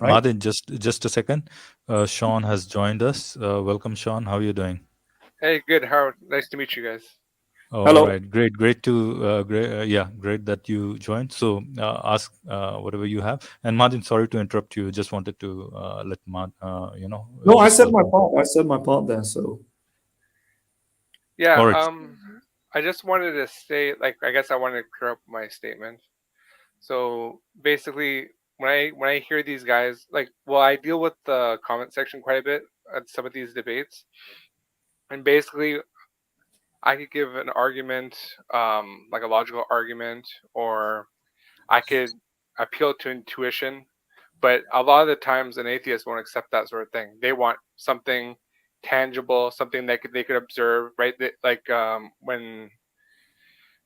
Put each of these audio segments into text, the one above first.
right? Mahdin, just a second. Sean has joined us. Welcome, Sean. How are you doing? Hey, good. How nice to meet you guys. All Hello. right, great to great that you joined. So ask whatever you have. And Mahdin, sorry to interrupt you. Just wanted to let No, I just said my welcome. part. I said my part there. So Yeah, All right. I just wanted to say, like, I guess I wanted to clear up my statement. So basically, when I hear these guys, like, well, I deal with the comment section quite a bit at some of these debates, and basically, I could give an argument, like a logical argument, or I could appeal to intuition. But a lot of the times, an atheist won't accept that sort of thing. They want something tangible, something that they could observe, right? Like when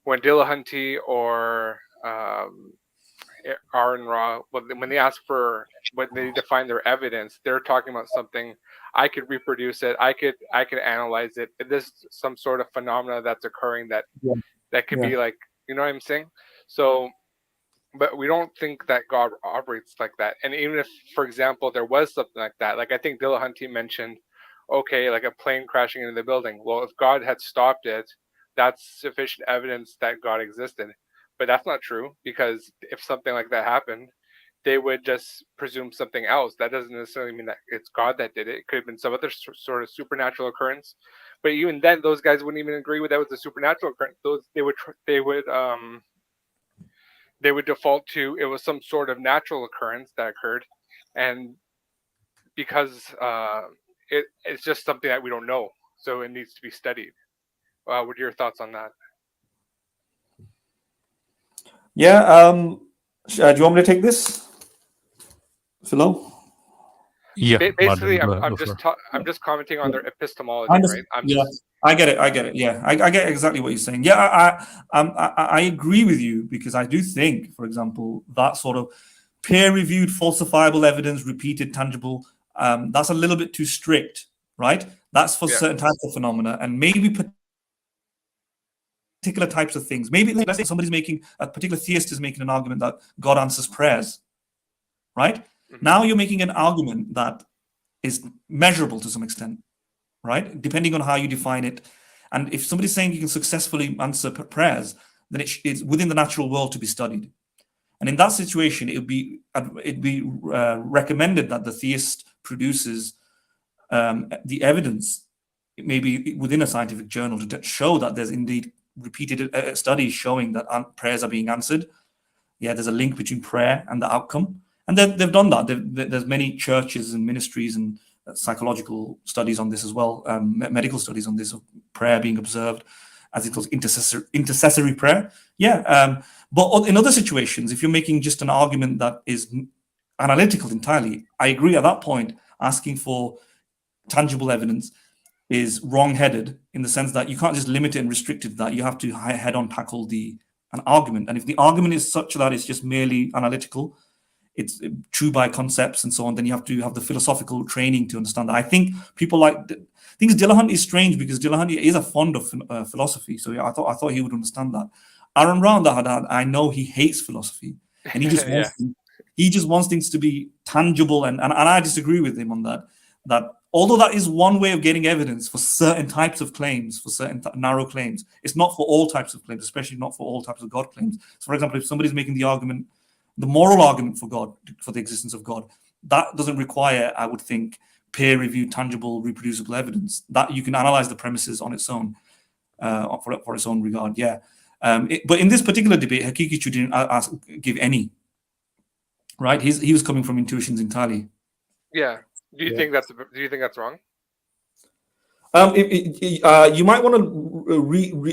Dillahunty or Aaron Ra, when they ask for when they define their evidence, they're talking about something. I could reproduce it. I could analyze it. This some sort of phenomena that's occurring yeah, that could yeah, be like, you know what I'm saying? So but we don't think that God operates like that. And even if, for example, there was something like that, like I think Dillahunty mentioned, okay, like a plane crashing into the building. Well, if God had stopped it, that's sufficient evidence that God existed. But that's not true, because if something like that happened, they would just presume something else. That doesn't necessarily mean that it's God that did it. It could have been some other sort of supernatural occurrence. But even then, those guys wouldn't even agree with that was a supernatural occurrence. Those they would default to it was some sort of natural occurrence that occurred, and because it's just something that we don't know, so it needs to be studied. What are your thoughts on that? yeah. Do you want me to take this, Philo? Yeah, Mahdin, Basically, go I'm ahead. I'm Go for just it. I'm just commenting on Yeah. their I epistemology, right? understand. I'm Yeah, just I get it. I get it. Yeah, I get exactly what you're saying. Yeah, I agree with you because I do think, for example, that sort of peer-reviewed, falsifiable evidence, repeated, tangible, that's a little bit too strict, right? That's for yeah, certain types of phenomena and maybe particular types of things. Maybe let's say somebody's making a particular theist is making an argument that God answers prayers, right? Now you're making an hmm argument that is measurable to some extent, right? Depending on how you define it. And if somebody's saying you can successfully answer prayers, then it's within the natural world to be studied. And in that situation, it'd be recommended that the theist produces the evidence, maybe within a scientific journal, to show that there's indeed repeated studies showing that prayers are being answered. Yeah, there's a link between prayer and the outcome, and they've done that. There's many churches and ministries and psychological studies on this as well, medical studies on this of prayer being observed, as it calls intercessory prayer. Yeah, but in other situations, if you're making just an argument that is analytical entirely, I agree at that point. Asking for tangible evidence is wrong-headed in the sense that you can't just limit it and restrict it to that. You have to head-on tackle the an argument, and if the argument is such that it's just merely analytical, it's true by concepts and so on, then you have to have the philosophical training to understand that. I think people like things. Dillahunty is strange because Dillahunty is a fond of philosophy, so yeah, I thought he would understand that. Aaron Brown, that I know he hates philosophy, and yeah, he just wants things to be tangible, and I disagree with him on that. That although that is one way of getting evidence for certain types of claims, for certain narrow claims, it's not for all types of claims, especially not for all types of God claims. So, for example, if somebody's making the argument, the moral argument for God, for the existence of God, that doesn't require, I would think, peer-reviewed, tangible, reproducible evidence. That you can analyze the premises on its own, for its own regard. Yeah, but in this particular debate, Haqiqatjou didn't give any. Right, he was coming from intuitions entirely. yeah. Yeah. Do you think that's wrong? You might want to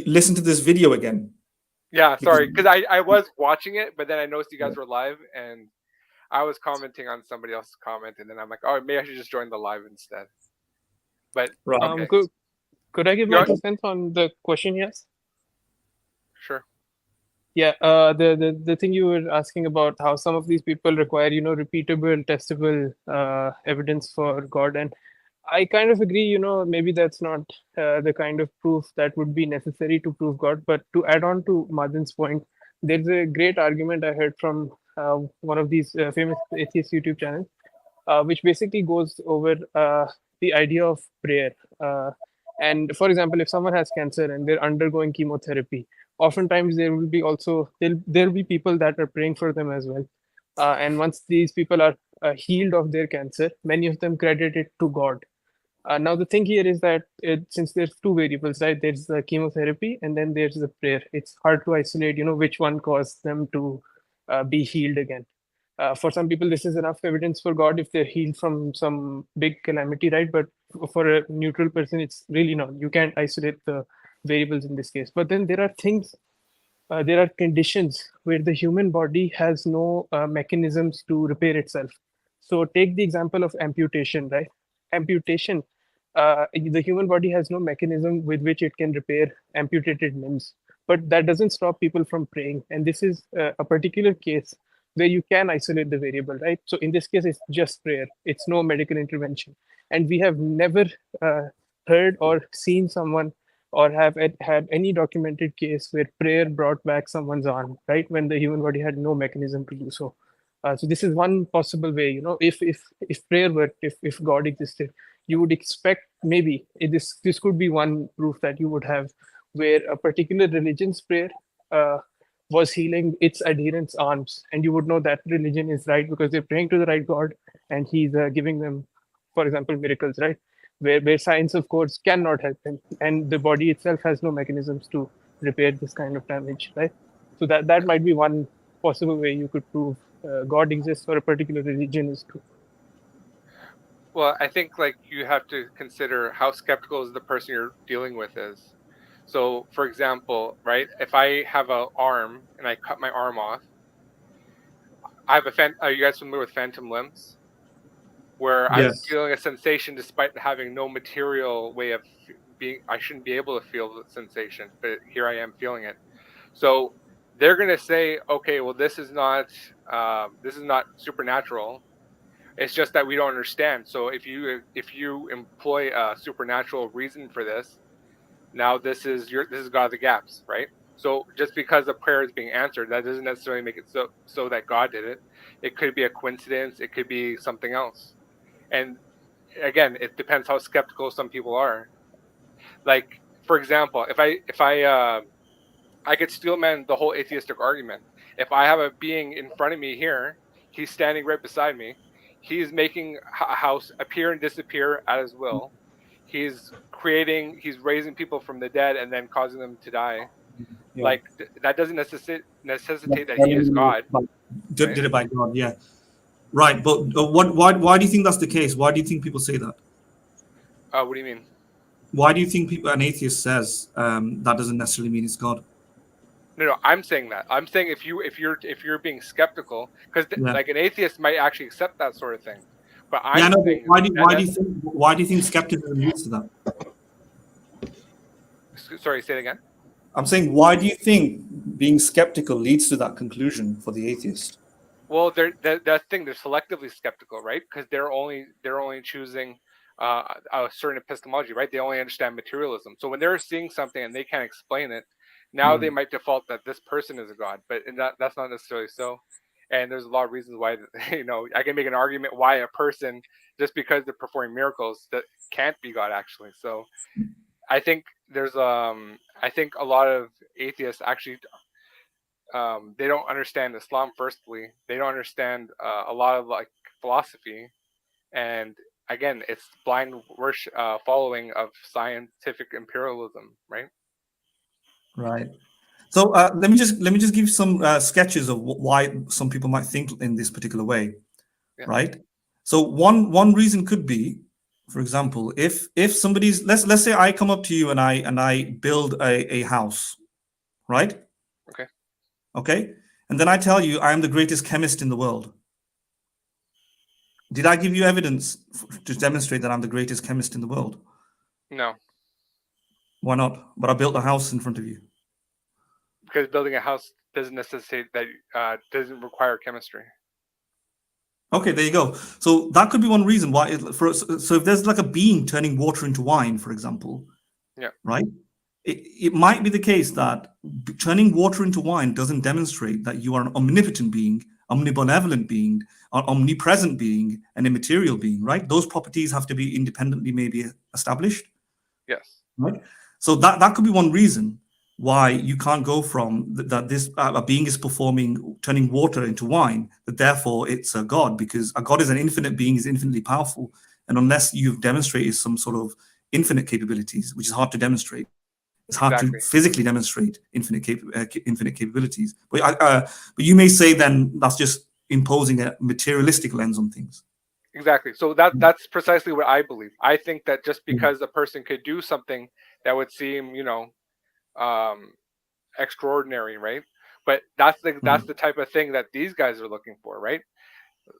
listen to this video again Yeah, because sorry, because I was watching it, but then I noticed you guys were live, and I was commenting on somebody else's comment, and then I'm like, oh, maybe I should just join the live instead. But right. okay, Could I give my you 2 cents on the question? Yes. sure. Yeah. The thing you were asking about how some of these people require, repeatable, testable evidence for God, and I kind of agree. Maybe that's not the kind of proof that would be necessary to prove God. But to add on to Madan's point, there's a great argument I heard from one of these famous atheist YouTube channels. which basically goes over the idea of prayer. And for example, if someone has cancer and they're undergoing chemotherapy, oftentimes there'll be people that are praying for them as well. And once these people are healed of their cancer, many of them credit it to God. Now the thing here is that since there's two variables, right? There's the chemotherapy and then there's the prayer. It's hard to isolate, which one caused them to be healed again. For some people, this is enough evidence for God if they're healed from some big calamity, right? But for a neutral person, it's really not. You can't isolate the variables in this case. But then there are things, there are conditions where the human body has no mechanisms to repair itself. So take the example of amputation, right? Amputation, the human body has no mechanism with which it can repair amputated limbs. But that doesn't stop people from praying. And this is a particular case where you can isolate the variable, right? So in this case, it's just prayer. It's no medical intervention. And we have never heard or seen someone or have had any documented case where prayer brought back someone's arm, right? When the human body had no mechanism to do so. So this is one possible way, if prayer worked, if God existed, you would expect maybe this could be one proof that you would have where a particular religion's prayer was healing its adherents' arms, and you would know that religion is right because they're praying to the right God, and he's giving them, for example, miracles, right? Where science, of course, cannot help them, and the body itself has no mechanisms to repair this kind of damage, right? So that might be one possible way you could prove God exists or a particular religion is true. Well, I think you have to consider how skeptical is the person you're dealing with is. So, for example, right, if I have an arm and I cut my arm off, I have are you guys familiar with phantom limbs? Where I'm feeling a sensation despite having no material way of I shouldn't be able to feel the sensation, but here I am feeling it. So they're going to say, okay, well, this is not supernatural. It's just that we don't understand. So if you employ a supernatural reason for this, now this is God of the gaps, right? So just because the prayer is being answered, that doesn't necessarily make it so that God did it. It could be a coincidence. It could be something else. And again, it depends how skeptical some people are. Like, for example, if I could steelman the whole atheistic argument. If I have a being in front of me here, he's standing right beside me. He's making a house appear and disappear at his will. He's raising people from the dead and then causing them to die. Yeah. That doesn't necessitate that he is God. Did it by God, yeah. Right, but why do you think that's the case? Why do you think people say that? What do you mean? Why do you think an atheist says that doesn't necessarily mean it's God? No, I'm saying that. I'm saying if you're being skeptical, because like an atheist might actually accept that sort of thing. But why do you think skepticism leads to that? Sorry, say it again. I'm saying, why do you think being skeptical leads to that conclusion for the atheist? Well, they're selectively skeptical, right? Because they're only choosing a certain epistemology, right? They only understand materialism. So when they're seeing something and they can't explain it, now they might default that this person is a god, but that's not necessarily so. And there's a lot of reasons why, I can make an argument why a person, just because they're performing miracles, that can't be God actually. So I think I think a lot of atheists actually, they don't understand Islam. Firstly, they don't understand a lot of philosophy, and again, it's blind worship, following of scientific imperialism, right? Right. So let me just give some sketches of why some people might think in this particular way, right? So one reason could be, for example, if somebody's let's say I come up to you and I build a house, right? Okay, and then I tell you I am the greatest chemist in the world. Did I give you evidence to demonstrate that I'm the greatest chemist in the world? No. Why not? But I built a house in front of you. Because building a house doesn't necessitate that, doesn't require chemistry. Okay, there you go. So that could be one reason why. So if there's like a being turning water into wine, for example, right? It might be the case that turning water into wine doesn't demonstrate that you are an omnipotent being omnibenevolent being, omnipresent being, and immaterial being, right? Those properties have to be independently maybe established. Yes. Right. So that could be one reason why you can't go from that this a being is turning water into wine, that therefore it's a God, because a God is an infinite being, is infinitely powerful. And unless you've demonstrated some sort of infinite capabilities, which is hard to demonstrate, it's hard Exactly. to physically demonstrate infinite capabilities. But you may say then that's just imposing a materialistic lens on things. Exactly. So that's precisely what I believe. I think that just because a person could do something that would seem, extraordinary, right? But that's the type of thing that these guys are looking for, right?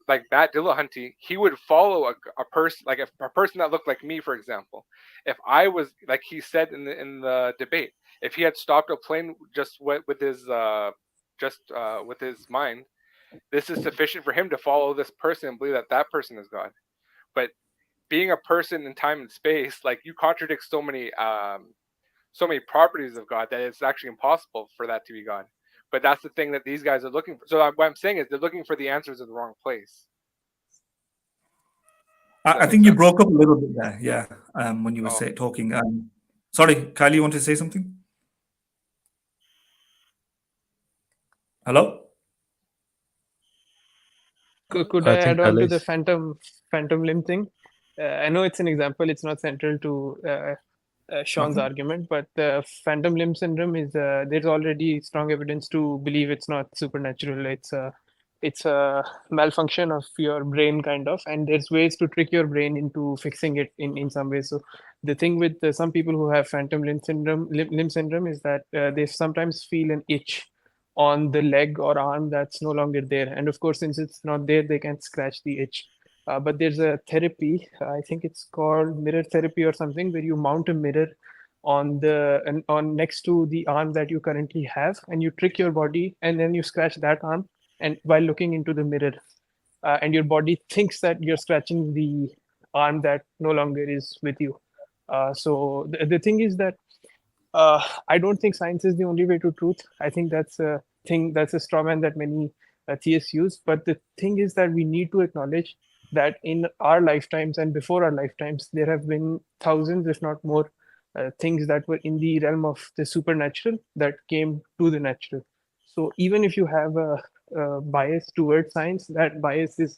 Like that Dillahunty, he would follow a person, like if a person that looked like me, for example. If I was, like he said in the debate, if he had stopped a plane just with his mind, this is sufficient for him to follow this person and believe that that person is God. But being a person in time and space, like you contradict so many properties of God that it's actually impossible for that to be God. But that's the thing that these guys are looking for. So what I'm saying is they're looking for the answers in the wrong place. I think you broke up a little bit there, yeah, when you were talking. Sorry, Khayalie, you want to say something? Hello? Could I add on to the phantom limb thing? I know it's an example, it's not central to Sean's argument, but the phantom limb syndrome is there's already strong evidence to believe it's not supernatural. It's a malfunction of your brain, kind of, and there's ways to trick your brain into fixing it in some ways. So the thing with some people who have phantom limb syndrome is that they sometimes feel an itch on the leg or arm that's no longer there, and of course, since it's not there, they can scratch the itch. But there's a therapy, I think it's called mirror therapy or something, where you mount a mirror on next to the arm that you currently have, and you trick your body, and then you scratch that arm, and while looking into the mirror, and your body thinks that you're scratching the arm that no longer is with you. So the thing is that I don't think science is the only way to truth. I think that's a straw man that many theists use. But the thing is that we need to acknowledge that in our lifetimes and before our lifetimes, there have been thousands, if not more, things that were in the realm of the supernatural that came to the natural. So even if you have a bias towards science, that bias is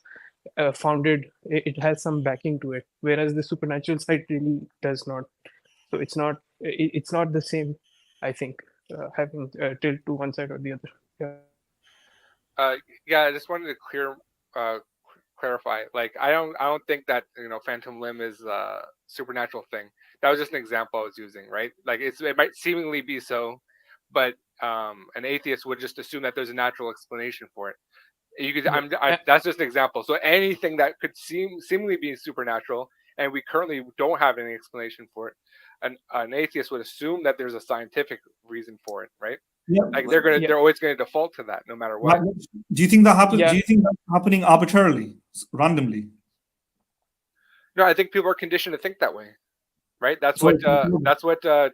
founded, it has some backing to it, whereas the supernatural side really does not. So it's not the same, I think, having tilt to one side or the other. Yeah, I just wanted to clarify. Like, I don't think that phantom limb is a supernatural thing. That was just an example I was using, right? Like, it might seemingly be so, but an atheist would just assume that there's a natural explanation for it. You could, that's just an example. So anything that could seemingly be supernatural, and we currently don't have any explanation for it, an atheist would assume that there's a scientific reason for it, right? Yeah, like they're always going to default to that no matter what. Do you think that happens? Do you think that's happening arbitrarily, randomly? No, I think people are conditioned to think that way, right? That's what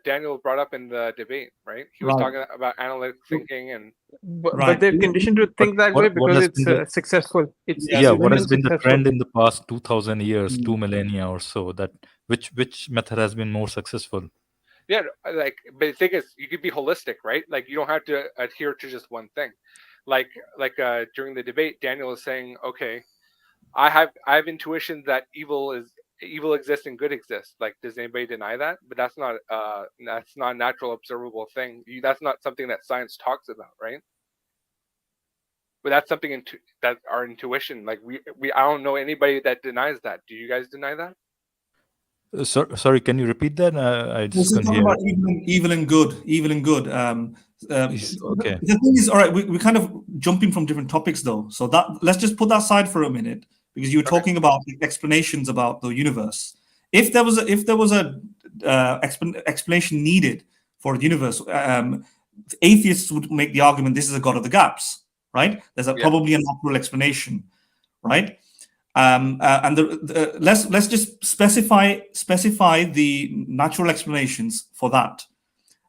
Daniel brought up in the debate, right? He was talking about analytic thinking, and but they're conditioned to think that way because it's successful. What has been the trend in the past 2,000 years, 2 millennia or so? That which method has been more successful? Yeah, like, but the thing is, you could be holistic, right? Like, you don't have to adhere to just one thing. Like during the debate, Daniel was saying, okay, I have intuition that evil exists and good exists. Like, does anybody deny that? But that's not a natural observable thing. That's not something that science talks about, right? But that's something that our intuition, like I don't know anybody that denies that. Do you guys deny that? Sorry, can you repeat that? I just couldn't hear. About evil and good. Okay. The thing is, all right, we're kind of jumping from different topics, though. So let's just put that aside for a minute, because you were talking about explanations about the universe. If there was a explanation needed for the universe, atheists would make the argument this is a god of the gaps, right? There's probably a natural explanation, right? And let's just specify the natural explanations for that.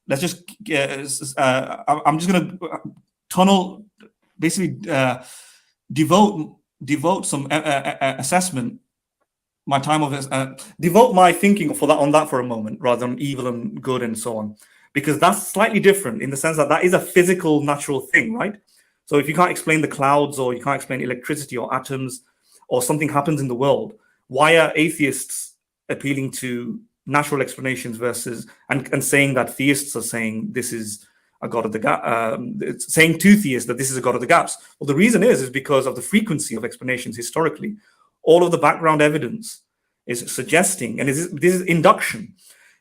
Let's just I'm just going to tunnel, basically devote some assessment, my time of devote my thinking for that on that for a moment, rather than evil and good and so on, because that's slightly different in the sense that that is a physical, natural thing, right? So if you can't explain the clouds, or you can't explain electricity or atoms, or something happens in the world, why are atheists appealing to natural explanations versus and saying that theists are saying this is a god of the gap, saying to theists that this is a god of the gaps? Well, the reason is because of the frequency of explanations historically. All of the background evidence is suggesting, and this is induction.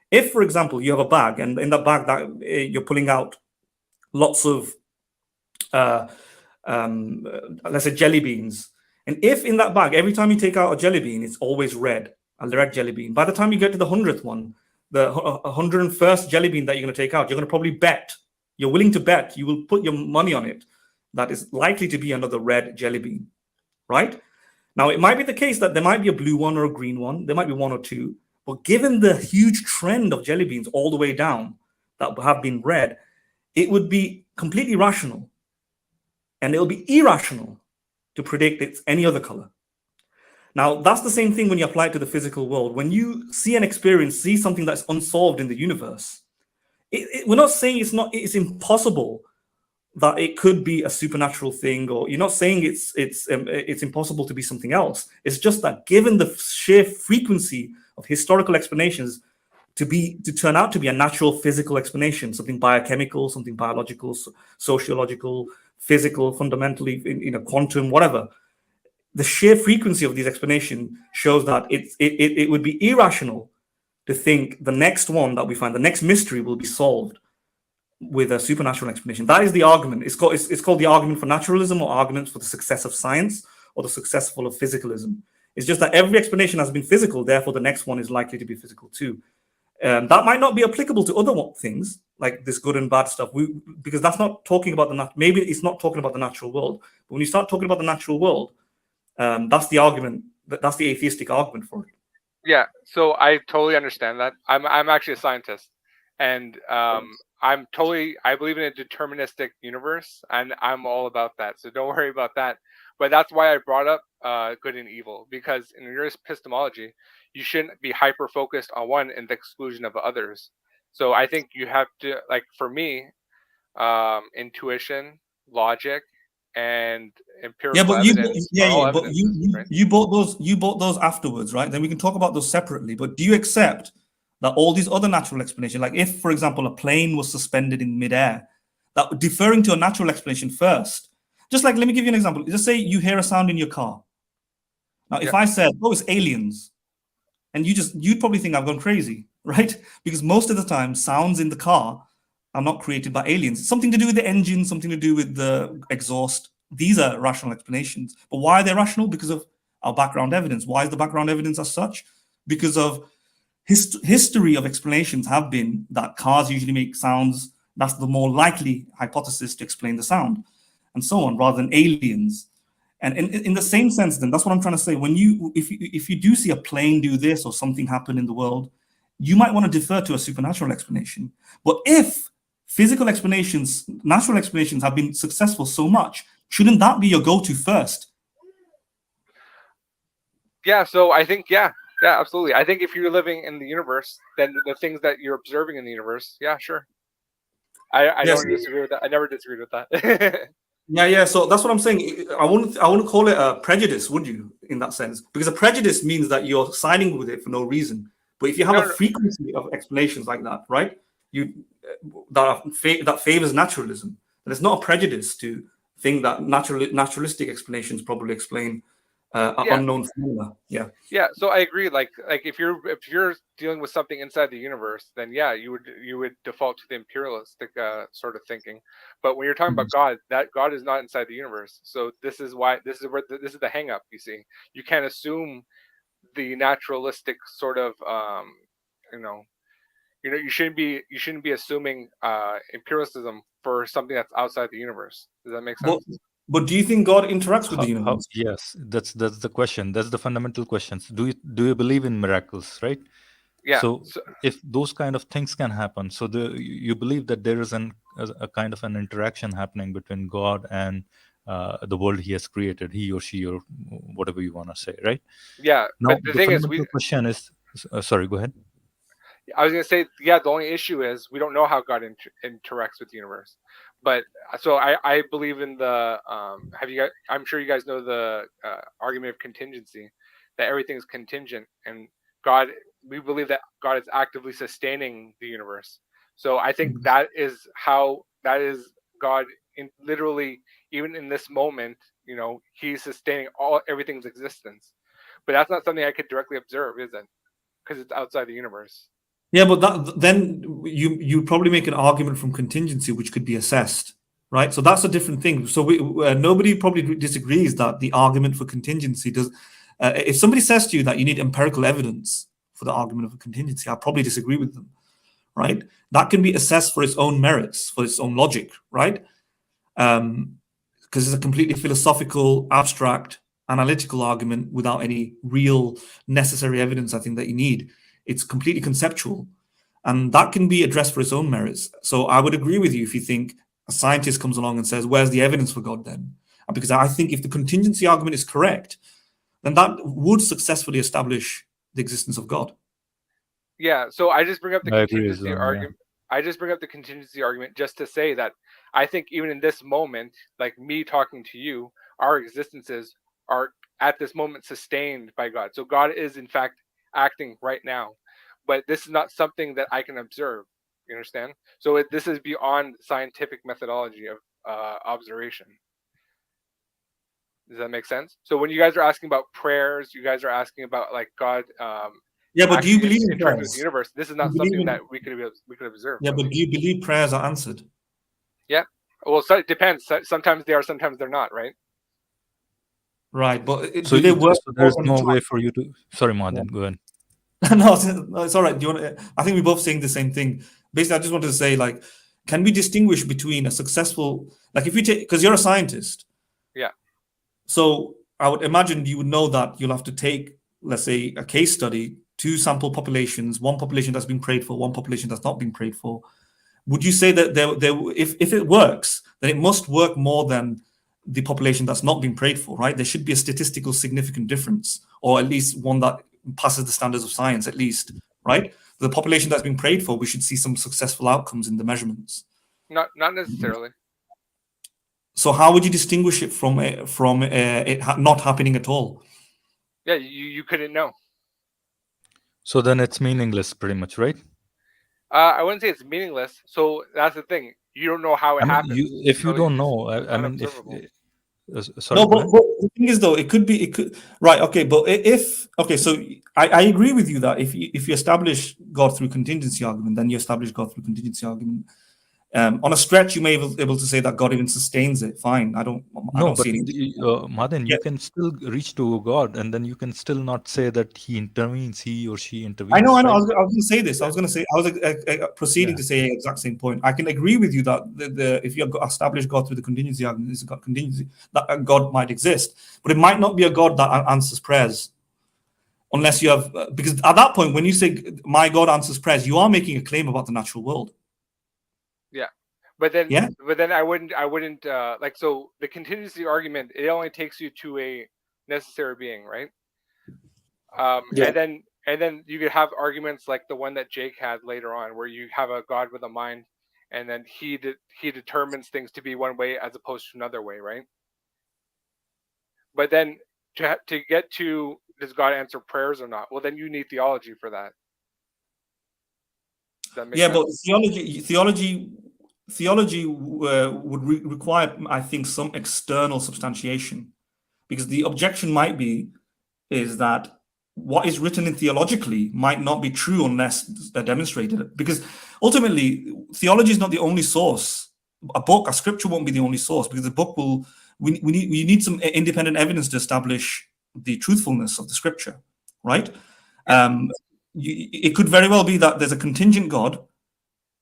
If, for example, you have a bag, and in that bag that you're pulling out lots of, let's say, jelly beans, and if in that bag, every time you take out a jelly bean, it's always red, a red jelly bean. By the time you get to the 100th one, the 101st jelly bean that you're going to take out, you're going to probably bet, you're willing to bet, you will put your money on it, that is likely to be another red jelly bean, right? Now, it might be the case that there might be a blue one or a green one. There might be one or two. But given the huge trend of jelly beans all the way down that have been red, it would be completely rational. And it will be irrational to predict it's any other color. Now, that's the same thing when you apply it to the physical world. When you see an experience, see something that's unsolved in the universe, we're not saying it's impossible that it could be a supernatural thing, or you're not saying it's impossible to be something else. It's just that given the sheer frequency of historical explanations to turn out to be a natural physical explanation, something biochemical, something biological, sociological, physical, fundamentally, quantum, whatever. The sheer frequency of these explanations shows that it would be irrational to think the next one that we find, the next mystery, will be solved with a supernatural explanation. That is the argument. It's called the argument for naturalism, or arguments for the success of science, or the successful of physicalism. It's just that every explanation has been physical, therefore the next one is likely to be physical too. That might not be applicable to other things like this good and bad stuff, because that's not talking about maybe it's not talking about the natural world. But when you start talking about the natural world, that's the argument. That's the atheistic argument for it. Yeah, so I totally understand that. I'm actually a scientist, and I believe in a deterministic universe, and I'm all about that. So don't worry about that. But that's why I brought up good and evil, because in your epistemology, you shouldn't be hyper focused on one and the exclusion of others. So I think you have to, like, for me, intuition, logic, and empirical evidence. You bought those afterwards, right? Then we can talk about those separately. But do you accept that all these other natural explanations, like if, for example, a plane was suspended in midair, that deferring to a natural explanation first, just like, let me give you an example. Just say you hear a sound in your car. Now, if I said, oh, it's aliens, and you'd probably think I've gone crazy, right? Because most of the time, sounds in the car are not created by aliens. It's something to do with the engine, something to do with the exhaust. These are rational explanations. But why are they rational? Because of our background evidence. Why is the background evidence as such? Because of history of explanations have been that cars usually make sounds. That's the more likely hypothesis to explain the sound, and so on, rather than aliens. And in the same sense, then, that's what I'm trying to say. When if you do see a plane do this or something happen in the world, you might want to defer to a supernatural explanation. But if physical explanations, natural explanations have been successful so much, shouldn't that be your go-to first? Yeah, so I think, yeah, absolutely. I think if you're living in the universe, then the things that you're observing in the universe, yeah, sure. I don't disagree with that. I never disagreed with that. Yeah. So that's what I'm saying. I wouldn't call it a prejudice, would you, in that sense? Because a prejudice means that you're siding with it for no reason. But if you have a frequency of explanations like that, right, that favors naturalism, then it's not a prejudice to think that naturalistic explanations probably explain unknown phenomena. Yeah. So I agree. Like if you're dealing with something inside the universe, then yeah, you would default to the imperialistic sort of thinking. But when you're talking about God, that God is not inside the universe. So this is the hang up. You see, you can't assume the naturalistic sort of you shouldn't be assuming empiricism for something that's outside the universe. Does that make sense? But do you think God interacts with the universe? Yes, that's the question. That's the fundamental questions. Do you believe in miracles, right? Yeah. So if those kind of things can happen, so you believe that there is a kind of an interaction happening between God and the world he has created, he or she or whatever you want to say, right? Yeah, Now, but the thing is, fundamental question is, sorry, go ahead. I was gonna say, yeah, the only issue is we don't know how God interacts with the universe. But so I believe in the have you guys? I'm sure you guys know the argument of contingency, that everything is contingent, and God. We believe that God is actively sustaining the universe. So I think that is God in literally, even in this moment, you know, He's sustaining everything's existence. But that's not something I could directly observe, is it? Because it's outside the universe. Yeah, but then you probably make an argument from contingency, which could be assessed, right? So that's a different thing. So nobody probably disagrees that the argument for contingency does. If somebody says to you that you need empirical evidence for the argument of a contingency, I probably disagree with them, right? That can be assessed for its own merits, for its own logic, right? Because it's a completely philosophical, abstract, analytical argument without any real necessary evidence, I think, that you need. It's completely conceptual, and that can be addressed for its own merits. So I would agree with you if you think a scientist comes along and says, where's the evidence for God then? Because I think if the contingency argument is correct, then that would successfully establish the existence of God. Yeah, so I just bring up the I agree contingency as well, argument. I just bring up the contingency argument just to say that I think even in this moment, like me talking to you, our existences are at this moment sustained by God. So God is in fact acting right now, but this is not something that I can observe. You understand? So this is beyond scientific methodology of observation. Does that make sense? So when you guys are asking about prayers, you guys are asking about like God. Yeah, but do you believe in interacting with prayers? the universe? This is not You believe something in- that we could observe. Yeah, but do you believe prayers are answered? Yeah. Well, so it depends. Sometimes they are, sometimes they're not. Right. Right, but So, do they work? so there's no way for you to. Sorry, Mahdin, go ahead. No, it's all right. Do you want? I think we're both saying the same thing. Basically, I just wanted to say, like, can we distinguish between a successful, like, if you take, because you're a scientist. Yeah. So I would imagine you would know that you'll have to take, let's say, a case study, 2 sample populations, one population that's been prayed for, one population that's not been prayed for. Would you say that if it works, then it must work more than the population that's not been prayed for, right? There should be a statistical significant difference, or at least one that passes the standards of science, at least, right? The population that's been prayed for, we should see some successful outcomes in the measurements. Not necessarily. So how would you distinguish it from it not happening at all? Yeah, you couldn't know. So then it's meaningless, pretty much, right? I wouldn't say it's meaningless. So that's the thing. You don't know how it happens. If you So don't it's know, I mean, if unobservable. sorry, No, go but ahead. the thing is, though, it could right. Okay, but if okay, so I agree with you that if you establish God through contingency argument, then you establish God through contingency argument. On a stretch, you may be able to say that God even sustains it. Fine, I don't No, but see any. Mahdin, Yeah. you can still reach to God, and then you can still not say that he intervenes, he or she intervenes. I know. Right? I was going to say this. I was proceeding to say the exact same point. I can agree with you that if you establish God through the contingency argument, this is God contingency, that God might exist, but it might not be a God that answers prayers, unless you have because at that point, when you say my God answers prayers, you are making a claim about the natural world. Yeah, but then Yeah. but then I wouldn't like, so the contingency argument, it only takes you to a necessary being, right? Yeah. And then you could have arguments like the one that Jake had later on, where you have a God with a mind, and then he determines things to be one way as opposed to another way, right? But then to get to, does God answer prayers or not? Well, then you need theology for that. Does that make Yeah, sense? but theology would require, I think, some external substantiation, because the objection might be is that what is written in theologically might not be true unless they're demonstrated. Because ultimately, theology is not the only source. A scripture won't be the only source, because the book will. We need some independent evidence to establish the truthfulness of the scripture, right? It could very well be that there's a contingent God.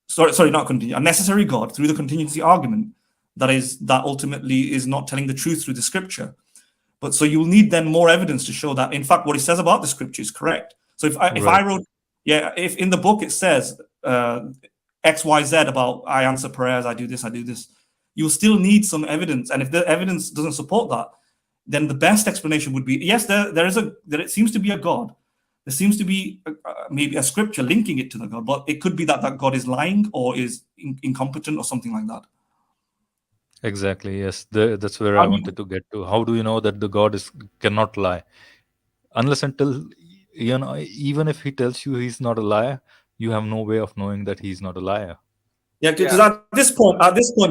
Sorry, not contingent. A necessary God through the contingency argument that ultimately is not telling the truth through the scripture. But so you'll need then more evidence to show that, in fact, what it says about the scripture is correct. So if I wrote, if in the book it says X, Y, Z about I answer prayers, I do this, you'll still need some evidence. And if the evidence doesn't support that, then the best explanation would be, yes, there seems to be a God. There seems to be maybe a scripture linking it to the God, but it could be that that God is lying or is incompetent or something like that. Exactly. Yes, that's where I wanted to get to. How do you know that the God cannot lie? Unless until, even if he tells you he's not a liar, you have no way of knowing that he's not a liar. Yeah, because at this point,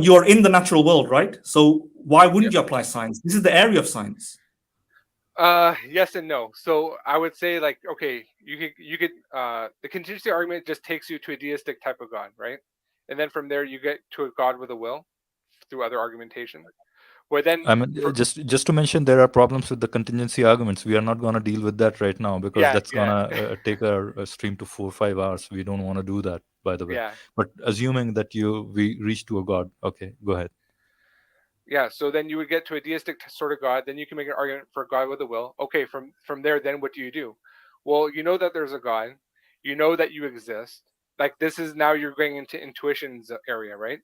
you are in the natural world, right? So why wouldn't you apply science? This is the area of science. Yes and no. So I would say, like, okay, you could the contingency argument just takes you to a deistic type of God, right? And then from there you get to a God with a will through other argumentation. Where then I mean, just to mention, there are problems with the contingency arguments. We are not going to deal with that right now because that's going to take a stream to 4 or 5 hours. We don't want to do that, by the way. Yeah. But assuming that we reach to a God, okay, go ahead. Yeah, so then you would get to a deistic sort of God. Then you can make an argument for God with a will. Okay, from there, then what do? Well, you know that there's a God. You know that you exist. Like, this is now you're going into intuitions area, right?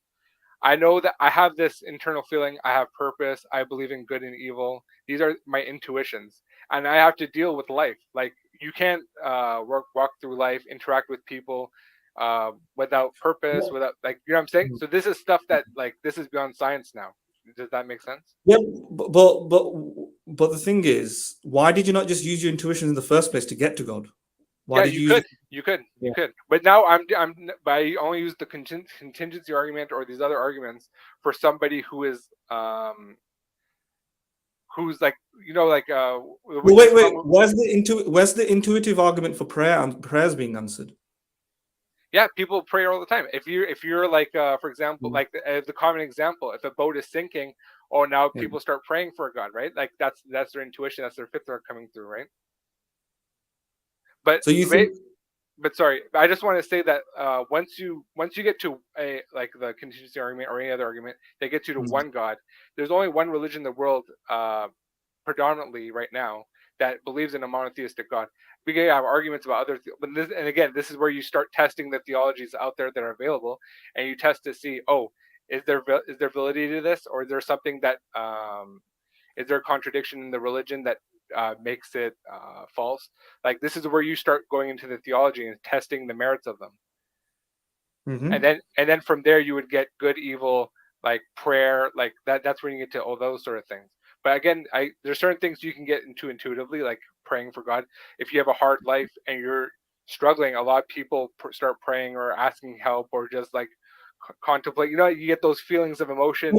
I know that I have this internal feeling. I have purpose. I believe in good and evil. These are my intuitions, and I have to deal with life. Like, you can't walk through life, interact with people without purpose, without, like, you know what I'm saying. So this is stuff that, like, this is beyond science now. Does that make sense? Yeah, but the thing is, why did you not just use your intuitions in the first place to get to God? Why did you could. But now I only use the contingency argument or these other arguments for somebody who is who's like, like wait, where's the intuitive argument for prayer and prayers being answered? Yeah, people pray all the time. If you're like, for example, like the common example, if a boat is sinking, now people start praying for a God, right? Like that's their intuition, that's their fitra coming through, right? But so you think, but sorry, I just want to say that once you get to a, like, the contingency argument or any other argument, they get you to one God. There's only one religion in the world, predominantly right now, that believes in a monotheistic God. We can have arguments about other, but this is where you start testing the theologies out there that are available, and you test to see, is there validity to this, or is there something that is there a contradiction in the religion that makes it false? Like, this is where you start going into the theology and testing the merits of them. And then from there you would get good, evil, like prayer, like that. That's when you get to all those sort of things. But again, there's certain things you can get into intuitively, like praying for God. If you have a hard life and you're struggling, a lot of people start praying or asking help or just like contemplate. You get those feelings of emotion.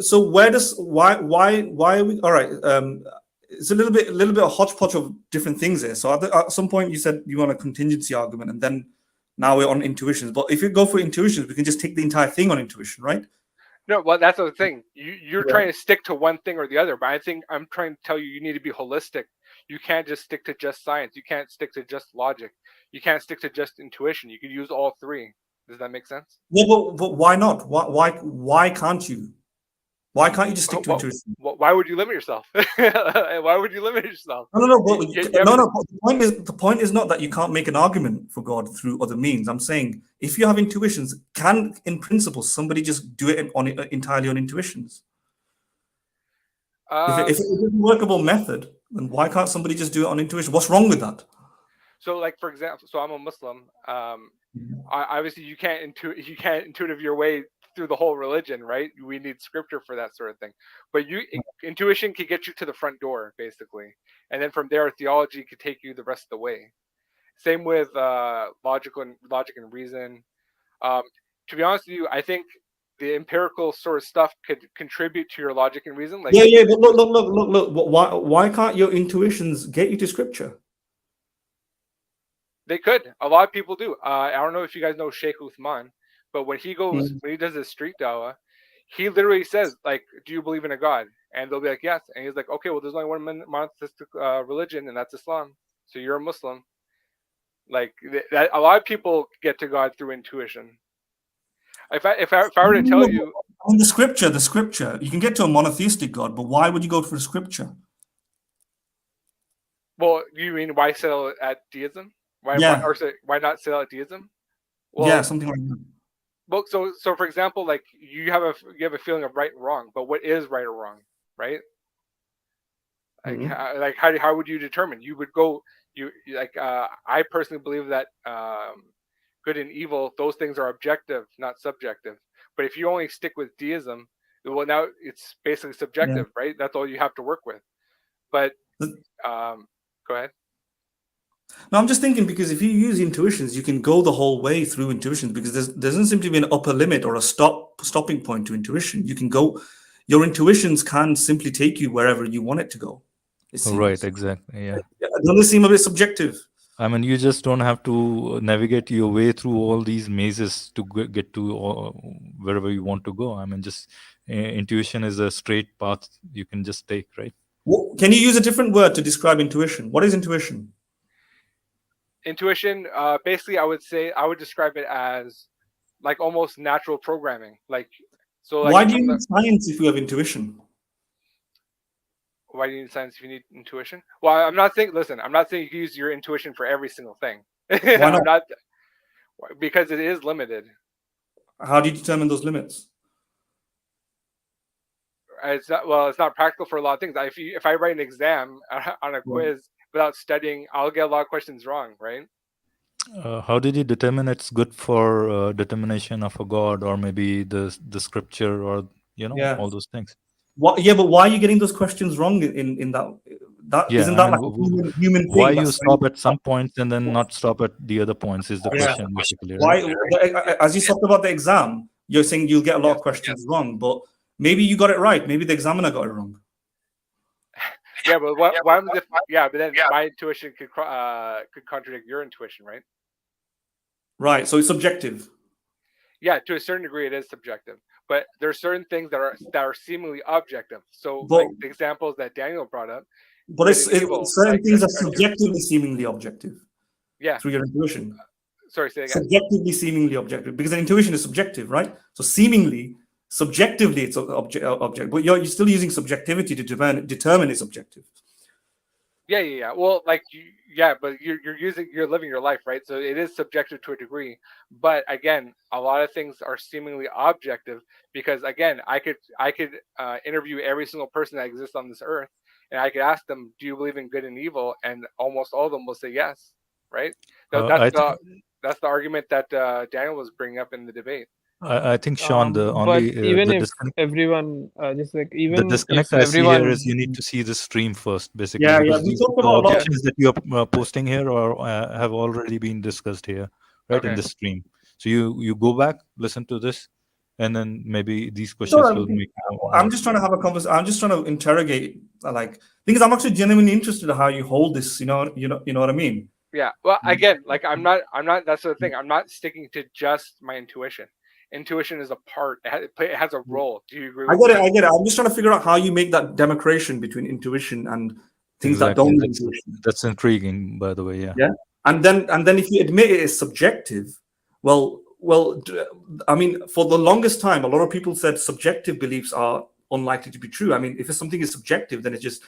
So why are we all right? It's a little bit of hodgepodge of different things here. So at some point you said you want a contingency argument, and then now we're on intuitions. But if you go for intuitions, we can just take the entire thing on intuition, right? No, well, that's the thing. You're trying to stick to one thing or the other, but I think I'm trying to tell you need to be holistic. You can't just stick to just science. You can't stick to just logic. You can't stick to just intuition. You can use all three. Does that make sense? Yeah, but why not? Why can't you? Why can't you just stick to intuition? Why would you limit yourself? Why would you limit yourself? No. The point is not that you can't make an argument for God through other means. I'm saying if you have intuitions, can in principle somebody just do it entirely on intuitions? If it's a workable method, then why can't somebody just do it on intuition? What's wrong with that? So, like, for example, I'm a Muslim. Obviously, you can't intuitive your way through the whole religion, right? We need scripture for that sort of thing. But intuition could get you to the front door, basically, and then from there, theology could take you the rest of the way. Same with logic and reason. To be honest with you, I think the empirical sort of stuff could contribute to your logic and reason. Like, yeah, but look. Why can't your intuitions get you to scripture? They could. A lot of people do. I don't know if you guys know Sheikh Uthman, but when he does his street dawah, he literally says, like, do you believe in a God? And they'll be like, yes. And he's like, okay, well, there's only one monotheistic religion, and that's Islam. So you're a Muslim. Like, that, a lot of people get to God through intuition. If I were to tell you, in the scripture, you can get to a monotheistic God, but why would you go for the scripture? Well, you mean why settle at deism? Why not settle at deism? Well, yeah, something like that. Well, so for example, like you have a feeling of right and wrong, but what is right or wrong, right? Like, how would you determine? You would go, like, I personally believe that good and evil, those things are objective, not subjective. But if you only stick with deism, well, now it's basically subjective, right? That's all you have to work with. But go ahead. No, I'm just thinking, because if you use intuitions, you can go the whole way through intuitions, because there doesn't seem to be an upper limit or a stopping point to intuition. You can go, your intuitions can simply take you wherever you want it to go. It seems. Right, exactly. Yeah. Doesn't it seem a bit subjective? I mean, you just don't have to navigate your way through all these mazes to get to wherever you want to go. I mean, just intuition is a straight path you can just take, right? Can you use a different word to describe intuition? What is intuition? Intuition, basically, I would describe it as like almost natural programming. Like, so like, why do you need science if you have intuition? Why do you need science if you need intuition? Well, I'm not saying you can use your intuition for every single thing. Why not? Because it is limited. How do you determine those limits? It's not practical for a lot of things. If I write an exam on a quiz without studying, I'll get a lot of questions wrong, right? How did you determine it's good for determination of a god, or maybe the scripture, or all those things? But why are you getting those questions wrong in that? Isn't that like a human thing? Why you stop at some points and then not stop at the other points is the question, basically. Right? Why, as you talked about the exam, you're saying you'll get a lot of questions wrong, but maybe you got it right. Maybe the examiner got it wrong. Yeah, but but then my intuition could contradict your intuition, right? Right. So it's subjective. Yeah, to a certain degree, it is subjective. But there are certain things that are seemingly objective. So, like the examples that Daniel brought up. But certain things are subjectively seemingly objective. Yeah. Through your intuition. Sorry, say again. Subjectively seemingly objective, because an intuition is subjective, right? So seemingly, subjectively, it's object, but you're still using subjectivity to determine its objective. Yeah. Well, like but you're living your life, right? So it is subjective to a degree. But again, a lot of things are seemingly objective because, again, I could interview every single person that exists on this earth, and I could ask them, "Do you believe in good and evil?" And almost all of them will say yes, right? That's the argument that Daniel was bringing up in the debate. I think, Sean, the only even the if disconnect, everyone the disconnect I see here is you need to see the stream first, basically. Yeah, because we talked the about objections that you are posting here or have already been discussed here, right, in the stream. So you go back, listen to this, and then maybe these questions will make. I'm just trying to have a conversation. I'm just trying to interrogate. Like, because I'm actually genuinely interested in how you hold this. You know what I mean? Yeah. Well, again, like I'm not. That's the thing. I'm not sticking to just my intuition. Intuition is a part. It has a role. Do you agree? I get it. I'm just trying to figure out how you make that demarcation between intuition and things that don't. That's intriguing, by the way. Yeah. Yeah. And then if you admit it is subjective, well, I mean, for the longest time, a lot of people said subjective beliefs are unlikely to be true. I mean, if something is subjective, then it's just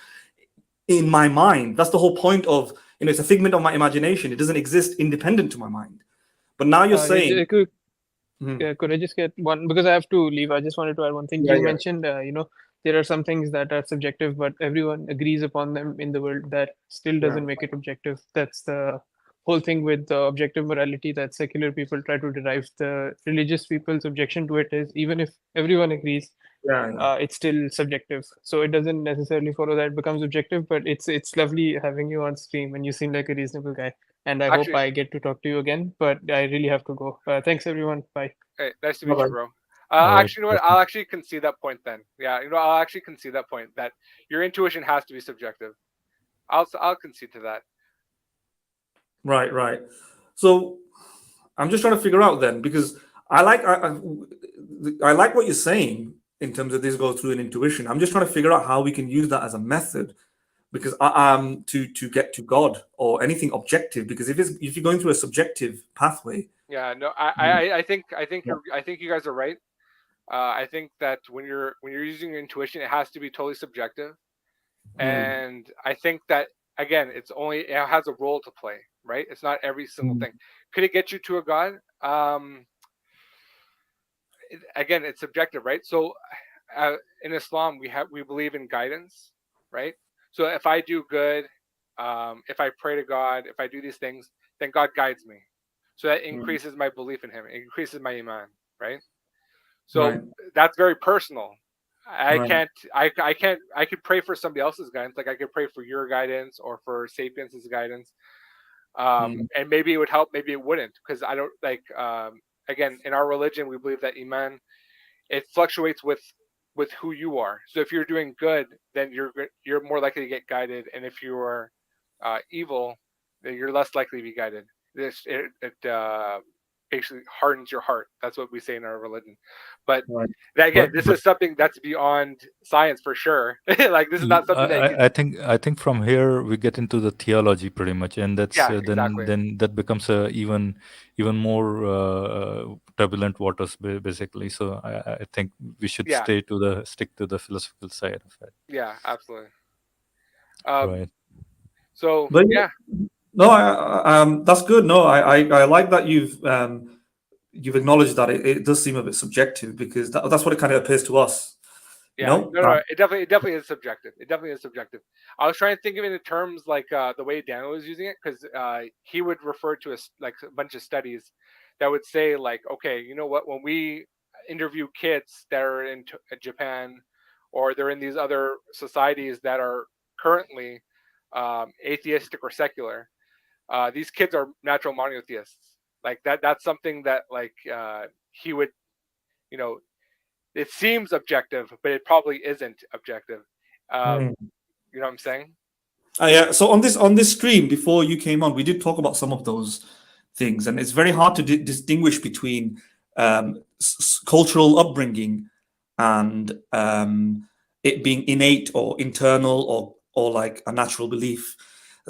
in my mind. That's the whole point of, it's a figment of my imagination. It doesn't exist independent to my mind. But now you're saying. Could I just get one, because I have to leave? I just wanted to add one thing. You mentioned, there are some things that are subjective, but everyone agrees upon them in the world. That still doesn't make it objective. That's the whole thing with the objective morality that secular people try to derive. The religious people's objection to it is, even if everyone agrees, it's still subjective. So it doesn't necessarily follow that it becomes objective. But it's lovely having you on stream, and you seem like a reasonable guy. And I hope I get to talk to you again, but I really have to go. Thanks, everyone. Bye. Hey, nice to meet you, bro. Actually, you know what? I'll actually concede that point then. Yeah, I'll actually concede that point that your intuition has to be subjective. I'll concede to that. Right. So I'm just trying to figure out then, because I like what you're saying in terms of this goes through an intuition. I'm just trying to figure out how we can use that as a method, because to get to God or anything objective. Because if you're going through a subjective pathway. Yeah, no, I think you guys are right. I think that when you're using your intuition, it has to be totally subjective. And I think that, again, it has a role to play, right? It's not every single thing. Could it get you to a God? again, it's subjective, right? So in Islam, we believe in guidance, right? So if I do good, if I pray to God, if I do these things, then God guides me. So that increases my belief in Him. It increases my iman, right? So Right. that's very personal. I Right. could pray for somebody else's guidance. Like I could pray for your guidance or for Sapiens' guidance. And maybe it would help, maybe it wouldn't, because I don't like, again, in our religion, we believe that iman, it fluctuates with who you are. So if you're doing good, then you're more likely to get guided, and if you are evil, then you're less likely to be guided. It basically hardens your heart. That's what we say in our religion. But Right. again, this But is something that's beyond science for sure. Like this is not something that you can, I think from here we get into the theology pretty much, and that's yeah, exactly. then that becomes a even more turbulent waters basically. So I think we should Yeah, stick to the philosophical side of it. yeah, absolutely. Right. So But yeah, no, that's good. No, I like that you've acknowledged that it does seem a bit subjective, because that's what it kind of appears to us. You yeah, know, no, it definitely is subjective. It definitely is subjective. I was trying to think of it in terms like the way Daniel was using it, because he would refer to like a bunch of studies that would say like, okay, you know what, when we interview kids that are in Japan, or they're in these other societies that are currently atheistic or secular, these kids are natural monotheists. Like that's something that like he would, you know, it seems objective, but it probably isn't objective. Mm. You know what I'm saying? Yeah. So on this stream before you came on, we did talk about some of those things, and it's very hard to distinguish between cultural upbringing and it being innate or internal or like a natural belief.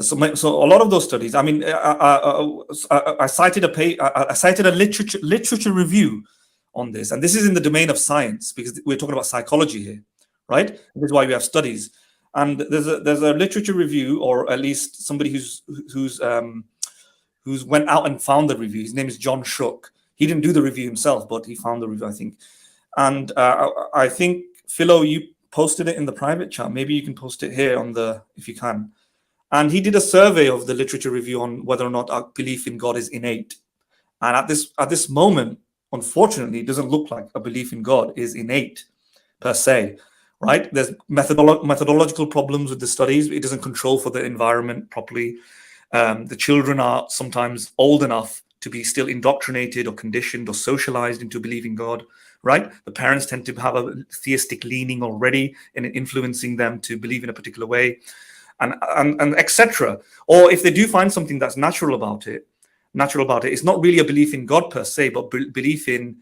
So a lot of those studies. I mean, I cited I cited a literature review on this, and this is in the domain of science because we're talking about psychology here, right? This is why we have studies. And there's a literature review, or at least somebody who's went out and found the review. His name is John Shook. He didn't do the review himself, but he found the review, I think. And I think Philo, you posted it in the private chat. Maybe you can post it here on the, if you can. And he did a survey of the literature review on whether or not our belief in God is innate. And at this moment, unfortunately, it doesn't look like a belief in God is innate per se, right? There's methodological problems with the studies. It doesn't control for the environment properly. The children are sometimes old enough to be still indoctrinated or conditioned or socialized into believing God, right? The parents tend to have a theistic leaning already in influencing them to believe in a particular way, and etc. Or if they do find something that's natural about it, it's not really a belief in God per se, but belief in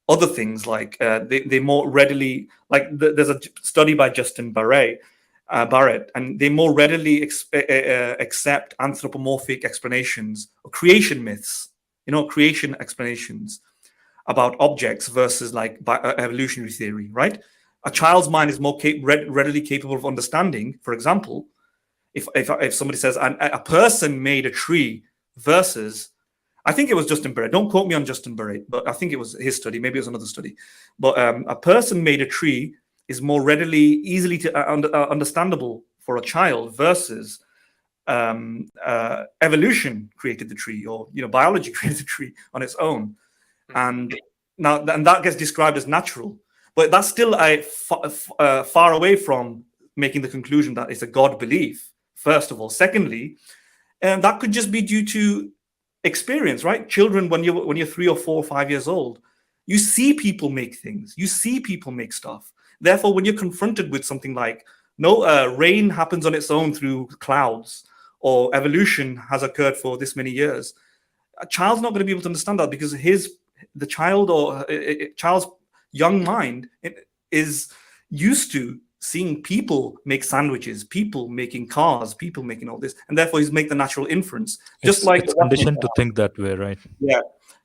other things, like they more readily, like there's a study by Justin Barrett, and they more readily accept anthropomorphic explanations or creation myths, creation explanations about objects versus like evolutionary theory, right? A child's mind is more readily capable of understanding, for example, if somebody says a person made a tree versus, I think it was Justin Barrett. Don't quote me on Justin Barrett, but I think it was his study. Maybe it was another study. But a person made a tree is more easily understandable for a child versus evolution created the tree, or biology created the tree on its own. And now, and that gets described as natural, but that's still far away from making the conclusion that it's a God belief. First of all, secondly, and that could just be due to experience, right? Children, when you're 3 or 4 or 5 years old, you see people make things, you see people make stuff. Therefore, when you're confronted with something like rain happens on its own through clouds, or evolution has occurred for this many years, a child's not going to be able to understand that, because the child or child's young mind is used to seeing people make sandwiches, people making cars, people making all this, and therefore he's make the natural inference. Just like it's conditioned to think that way, right?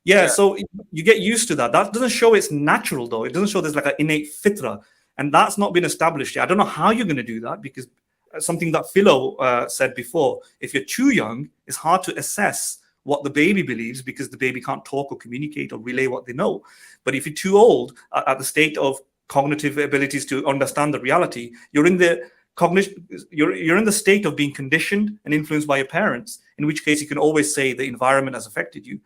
Yeah. So you get used to that. That doesn't show it's natural, though. It doesn't show there's like an innate fitra, and that's not been established yet. I don't know how you're going to do that, because something that Philo said before, if you're too young, it's hard to assess what the baby believes, because the baby can't talk or communicate or relay what they know. But if you're too old at the state of cognitive abilities to understand the reality, you're in the cognition, you're in the state of being conditioned and influenced by your parents, in which case you can always say the environment has affected you.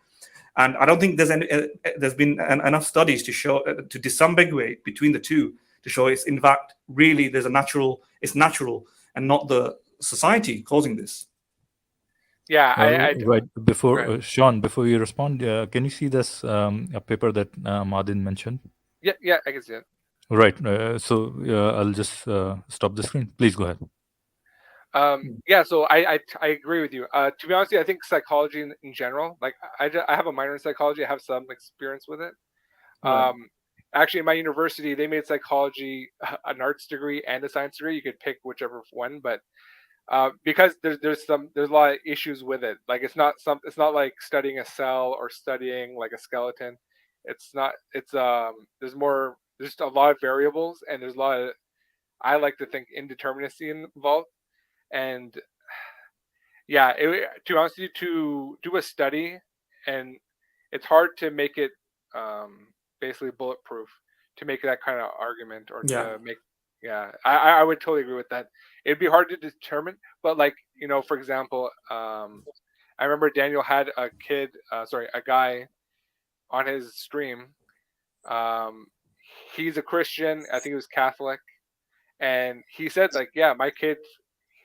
And I don't think there's been enough studies to show, to disambiguate between the two, to show it's in fact really it's natural and not the society causing this. Yeah, right. Before right. Sean, before you respond, can you see this a paper that Mahdin mentioned? Yeah, I can see it. Right. So I'll just stop the screen. Please go ahead. Yeah, so I agree with you. To be honest with you, I think psychology in general, like I have a minor in psychology. I have some experience with it. Right. Actually, in my university, they made psychology an arts degree and a science degree. You could pick whichever one, but because there's a lot of issues with it. Like it's not like studying a cell or studying like a skeleton. It's not. It's there's a lot of variables, and there's a lot of, I like to think, indeterminacy involved. And yeah, to be honest with you, to do a study, and it's hard to make it basically bulletproof, to make that kind of argument, or to make, I would totally agree with that. It'd be hard to determine, but like, for example, I remember Daniel had a guy on his stream. He's a Christian, I think he was Catholic, and he said like, yeah, my kid,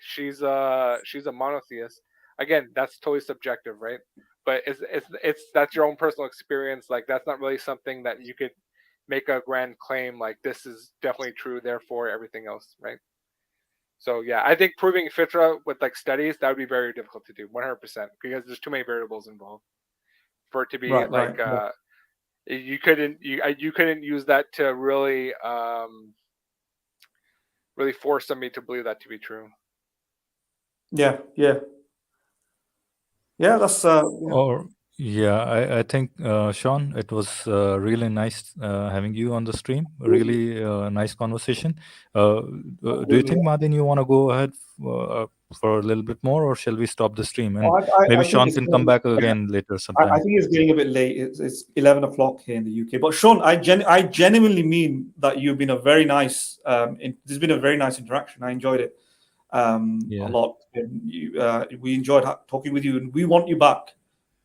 she's a monotheist. Again, that's totally subjective, right? But it's that's your own personal experience. Like that's not really something that you could make a grand claim like this is definitely true, therefore everything else, right? So yeah, I think proving fitra with like studies, that would be very difficult to do, 100%, because there's too many variables involved for it to be you couldn't use that to really really force somebody to believe that to be true. Yeah, that's Or I think Sean, it was really nice having you on the stream. Really nice conversation. Do you think, Mahdin, you want to go ahead for a little bit more, or shall we stop the stream and maybe Sean can come back again later sometime? I think it's getting a bit late. It's 11 o'clock here in the UK. But Sean, I genuinely mean that you've been a very nice. There's been a very nice interaction. I enjoyed it a lot. And we enjoyed talking with you, and we want you back.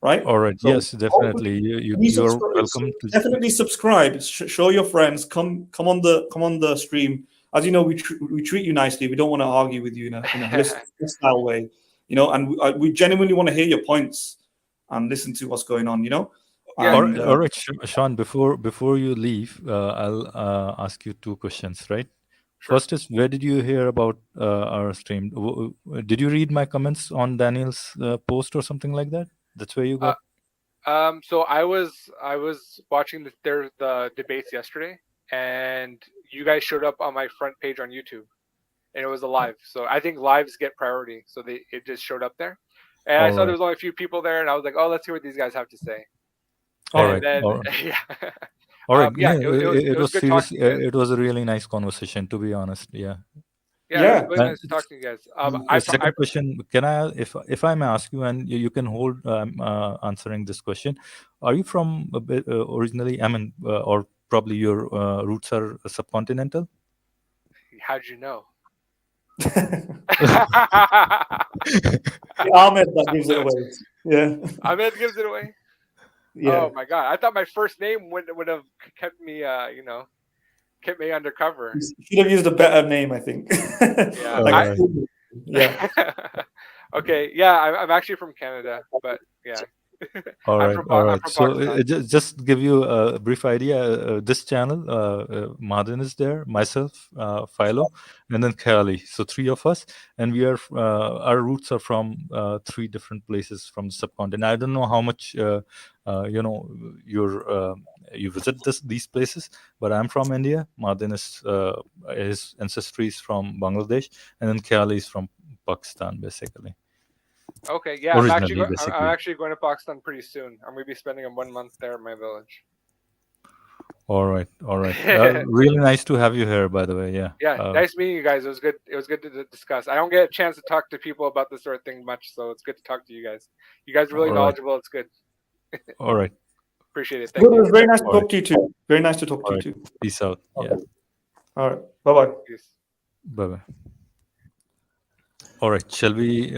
Right. All right. So yes, definitely. You're welcome. Definitely subscribe. Show your friends. Come on the stream. As you know, we treat you nicely. We don't want to argue with you in a hostile way. And we genuinely want to hear your points and listen to what's going on. And, all right, Sean. Before you leave, I'll ask you two questions. Right. Sure. First is, where did you hear about our stream? Did you read my comments on Daniel's post or something like that? That's where you got. So I was watching the debates yesterday, and you guys showed up on my front page on YouTube, and it was a live. So I think lives get priority, so it just showed up there, and I saw there was only a few people there, and I was like, oh, let's hear what these guys have to say. All right. Yeah. All right. Yeah, it was good serious. talking to you guys. It was a really nice conversation, to be honest. Yeah. Yeah, really nice to talk to you guys. Second question, can I, if I may ask you, and you can hold answering this question, are you from originally? I mean, or probably your roots are subcontinental? How'd you know? Ahmed that gives it away. Yeah. Ahmed gives it away. Yeah. Oh my God! I thought my first name would have kept me, kept me undercover. You should have used a better name, I think. Yeah. Yeah. Okay. Yeah, I'm actually from Canada, but yeah. All right. So just give you a brief idea. This channel, Mahdin is there, myself, Philo, and then Khayalie. So three of us, and we are our roots are from three different places from the subcontinent. I don't know how much you visit these places, but I'm from India. Mahdin is his ancestry is from Bangladesh, and then Khayalie is from Pakistan, basically. Okay, yeah, I'm actually going to Pakistan pretty soon. I'm going to be spending 1 month there in my village. All right. Really nice to have you here, by the way. Yeah. Yeah, nice meeting you guys. It was good. It was good to discuss. I don't get a chance to talk to people about this sort of thing much, so it's good to talk to you guys. You guys are really All right. knowledgeable. It's good. All right. Appreciate it. Thank Good. It you. was very nice to All talk right. to you too. Very nice to talk to All you right. too. Peace out. Yeah. All right. Bye bye. Peace. Bye bye. All right. Shall we?